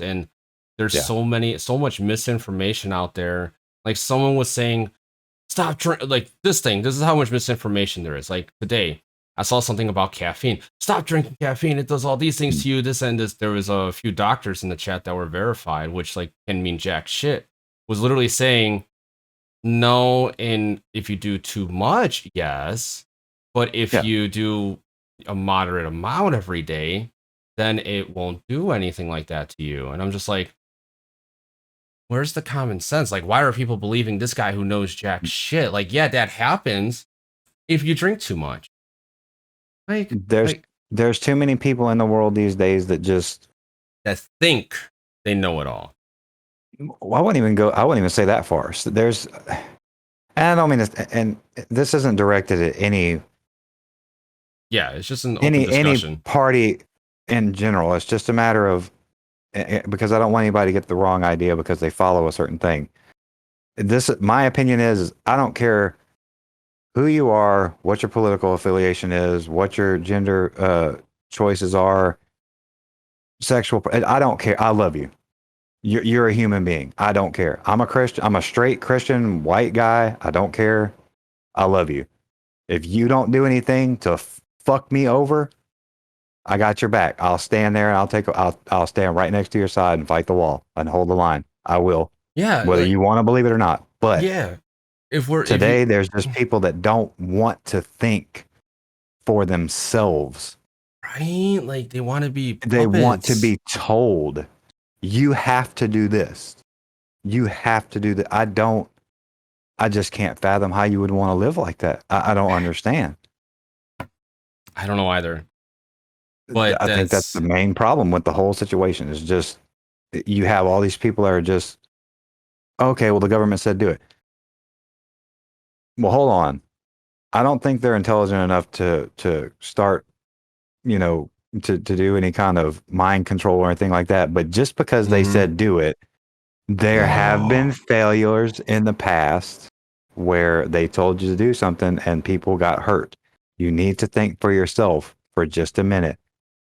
and there's Yeah. so much misinformation out there. Like someone was saying, stop drink like this thing. This is how much misinformation there is. Like today, I saw something about caffeine. Stop drinking caffeine. It does all these things Mm. to you. This and this. There was a few doctors in the chat that were verified, which like can mean jack shit. Was literally saying no, and if you do too much, yes, but if Yeah. you do a moderate amount every day, then it won't do anything like that to you. And I'm just like, where's the common sense? Like, why are people believing this guy who knows jack shit? Like, yeah, that happens if you drink too much. Like, There's like there's too many people in the world these days that just that think they know it all. well, I wouldn't even say that far. So there's and I don't mean this, and this isn't directed at Yeah, it's just an open any discussion. party in general. It's just a matter of because I don't want anybody to get the wrong idea because they follow a certain thing. This my opinion is I don't care who you are, what your political affiliation is, what your gender choices are, sexual. I don't care. I love you. You're a human being. I don't care. I'm a Christian. I'm a straight Christian white guy. I don't care. I love you. If you don't do anything to fuck me over, I got your back. I'll stand there and I'll stand right next to your side and fight the wall and hold the line. I will, Yeah, whether like you want to believe it or not. But yeah. If you today there's just people that don't want to think for themselves. right, like they want to be They want to puppets. be told, you have to do this. You have to do that. I just can't fathom how you would want to live like that. I don't understand. I don't know either, but I think that's the that's main problem with the whole situation is just you have all these people that are just, okay, well, the government said do it. Well, hold on. I don't think they're intelligent enough to start, you know, to do any kind of mind control or anything like that. But just because they mhm. said do it, there have been failures in the past where they told you to do something and people got hurt. You need to think for yourself for just a minute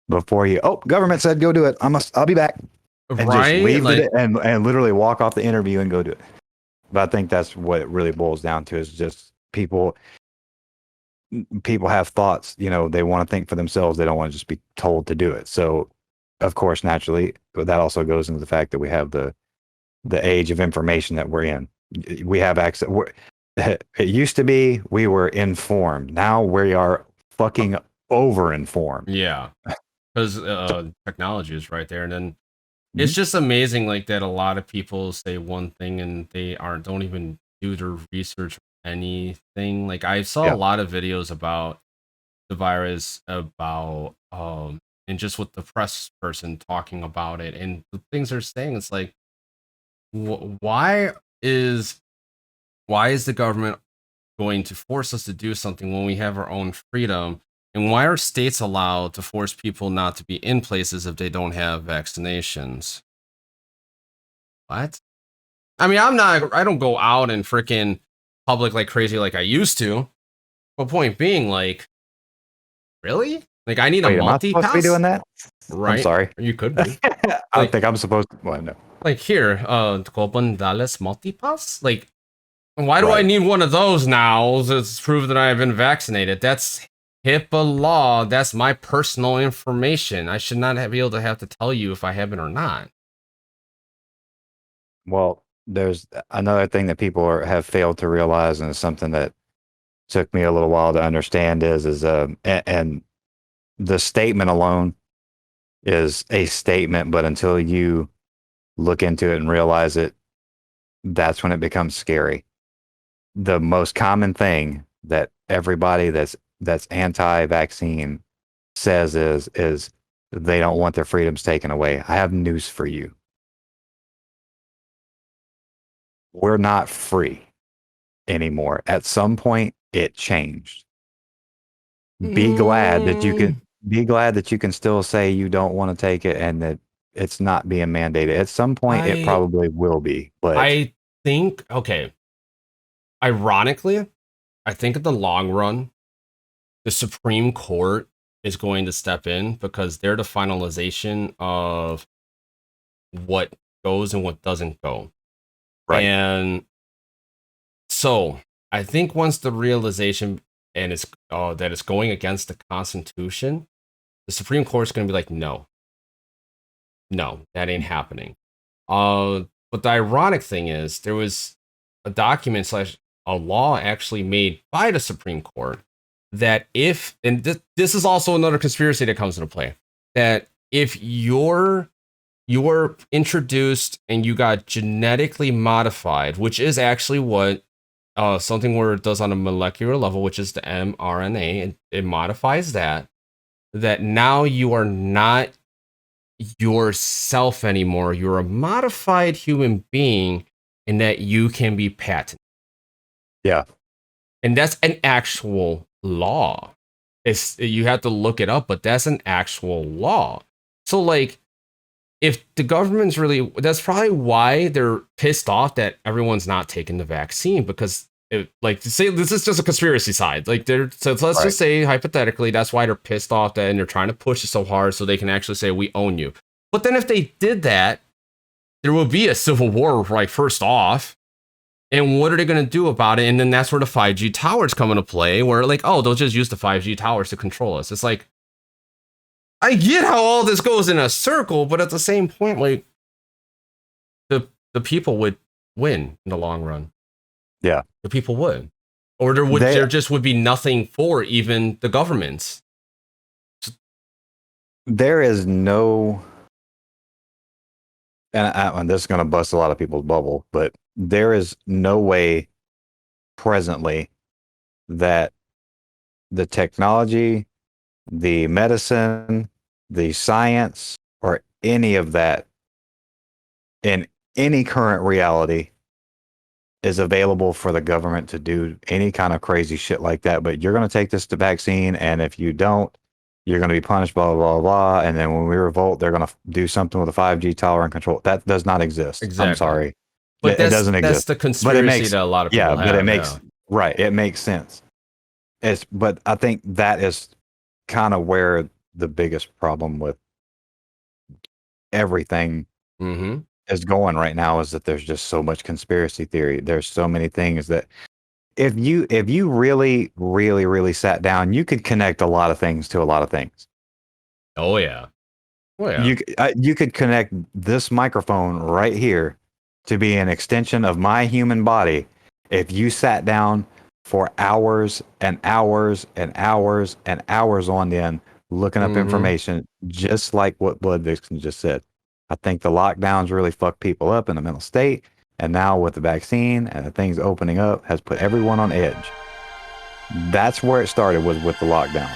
before you, oh, government said go do it. I'll be back. And just Right, leave like it and literally walk off the interview and go do it. But I think that's what it really boils down to is just people have thoughts, they want to think for themselves. They don't want to just be told to do it. So of course, naturally, that also goes into the fact that we have the age of information that we're in. We have access. It used to be we were informed. Now we are fucking over informed. yeah, because technology is right there, and then it's Mhm. just amazing like that. A lot of people say one thing and they aren't don't even do their research or anything. Like I saw a Yeah. lot of videos about the virus, about and just with the press person talking about it and the things they're saying. It's like, why is the government going to force us to do something when we have our own freedom? And why are states allowed to force people not to be in places if they don't have vaccinations? What? I mean, I don't go out and freaking public like crazy like I used to. But point being, like, really? Like, I need a Wait, am I multi supposed to be doing pass? that? I'm Right? sorry. You could be. I Like, think I'm supposed to. Well, no. here, Copan Dallas multi pass? Like, why do I Right. need one of those now to prove that I have been vaccinated? That's HIPAA law. That's my personal information. I should not be able to have to tell you if I have it or not. Well, there's another thing that people have failed to realize, and it's something that took me a little while to understand and the statement alone is a statement, but until you look into it and realize it, that's when it becomes scary. The most common thing that everybody that's anti-vaccine says is they don't want their freedoms taken away. I have news for you. We're not free anymore. At some point it changed. Be glad that you can Mm, be glad that you can still say you don't want to take it and that it's not being mandated. At some point it I probably will be, but I think okay. Ironically, I think in the long run, the Supreme Court is going to step in because they're the finalization of what goes and what doesn't go. Right. And so I think once the realization and it's that it's going against the Constitution, the Supreme Court's going to be like, no, no, that ain't happening. But the ironic thing is, there was a document slash a law actually made by the Supreme Court that if, and this is also another conspiracy that comes into play, that if you're introduced and you got genetically modified, which is actually what something where it does on a molecular level, which is the mRNA, and it modifies that, that now you are not yourself anymore. You're a modified human being, and that you can be patented. Yeah. And that's an actual law. It's you have to look it up, but that's an actual law. So like if the government's really, that's probably why they're pissed off that everyone's not taking the vaccine, because like to say this is just a conspiracy side, like they're, so let's just say hypothetically that's why they're pissed off, that and they're trying to push it so hard so they can actually say we own you. But then if they did that, there would be a civil war, like first off. And what are they going to do about it? And then that's where the 5G towers come into play, where like, oh, they'll just use the 5G towers to control us. It's like, I get how all this goes in a circle, but at the same point, like the people would win in the long run. Yeah, the people would, or there just would be nothing for even the governments. There is no, and this is going to bust a lot of people's bubble, but there is no way presently that the technology, the medicine, the science, or any of that in any current reality is available for the government to do any kind of crazy shit like that. But you're going to take this to vaccine, and if you don't, you're going to be punished, blah, blah, blah. And then when we revolt, they're going to do something with a 5G tower and control. That does not exist. Exactly. I'm sorry. But it doesn't exist. That's the conspiracy that a lot of people have. Yeah, but it makes, right. It makes sense. But I think that is kind of where the biggest problem with everything is going right now, is that there's just so much conspiracy theory. There's so many things that if you really, really, really sat down, you could connect a lot of things to a lot of things. Oh yeah. Oh yeah. You could connect this microphone right here to be an extension of my human body if you sat down for hours and hours and hours and hours on end looking up information, just like what Blood Vixen just said. I think the lockdowns really fucked people up in the mental state, and now with the vaccine and the things opening up has put everyone on edge. That's where it started, was with the lockdown.